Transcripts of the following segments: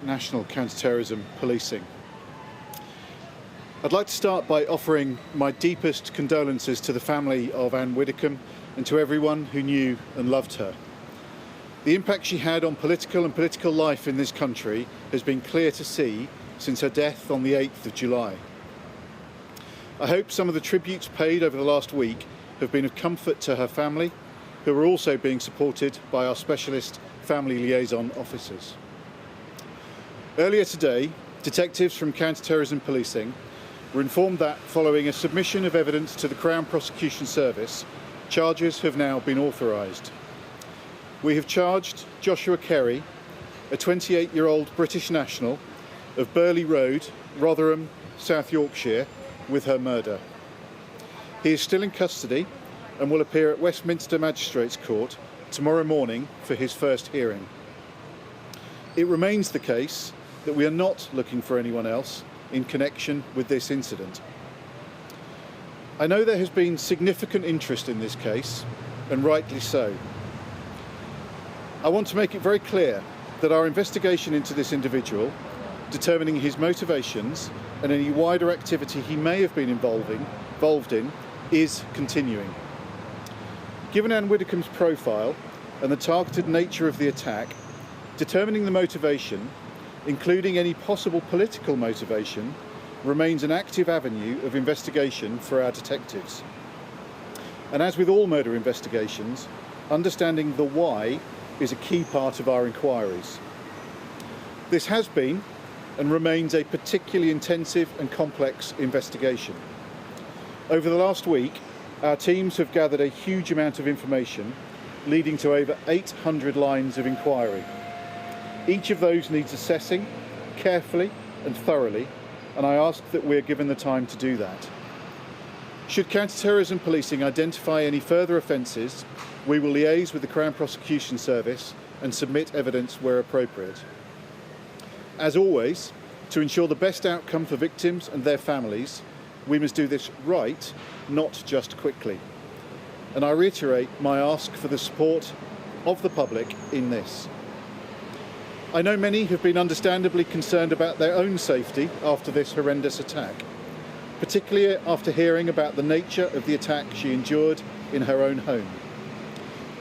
National counter-terrorism policing. I'd like to start by offering my deepest condolences to the family of Ann Widdecombe and to everyone who knew and loved her. The impact she had on political life in this country has been clear to see since her death on the 8th of July. I hope some of the tributes paid over the last week have been of comfort to her family, who are also being supported by our specialist family liaison officers. Earlier today, detectives from counter-terrorism policing were informed that, following a submission of evidence to the Crown Prosecution Service, charges have now been authorised. We have charged Joshua Kerry, a 28-year-old British national of Burley Road, Rotherham, South Yorkshire, with her murder. He is still in custody and will appear at Westminster Magistrates Court tomorrow morning for his first hearing. It remains the case that we are not looking for anyone else in connection with this incident. I know there has been significant interest in this case, and rightly so. I want to make it very clear that our investigation into this individual, determining his motivations and any wider activity he may have been involved in, is continuing. Given Ann Widdecombe's profile and the targeted nature of the attack, determining the motivation, including any possible political motivation, remains an active avenue of investigation for our detectives. And as with all murder investigations, understanding the why is a key part of our inquiries. This has been and remains a particularly intensive and complex investigation. Over the last week, our teams have gathered a huge amount of information, leading to over 800 lines of inquiry. Each of those needs assessing carefully and thoroughly, and I ask that we are given the time to do that. Should counter-terrorism policing identify any further offences, we will liaise with the Crown Prosecution Service and submit evidence where appropriate. As always, to ensure the best outcome for victims and their families, we must do this right, not just quickly. And I reiterate my ask for the support of the public in this. I know many have been understandably concerned about their own safety after this horrendous attack, particularly after hearing about the nature of the attack she endured in her own home.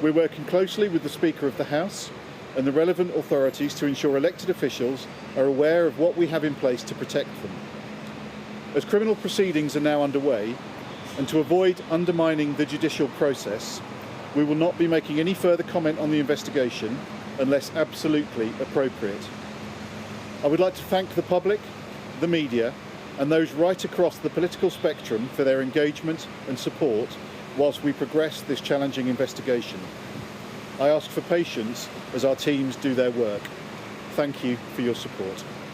We're working closely with the Speaker of the House and the relevant authorities to ensure elected officials are aware of what we have in place to protect them. As criminal proceedings are now underway, and to avoid undermining the judicial process, we will not be making any further comment on the investigation unless absolutely appropriate. I would like to thank the public, the media, and those right across the political spectrum for their engagement and support whilst we progress this challenging investigation. I ask for patience as our teams do their work. Thank you for your support.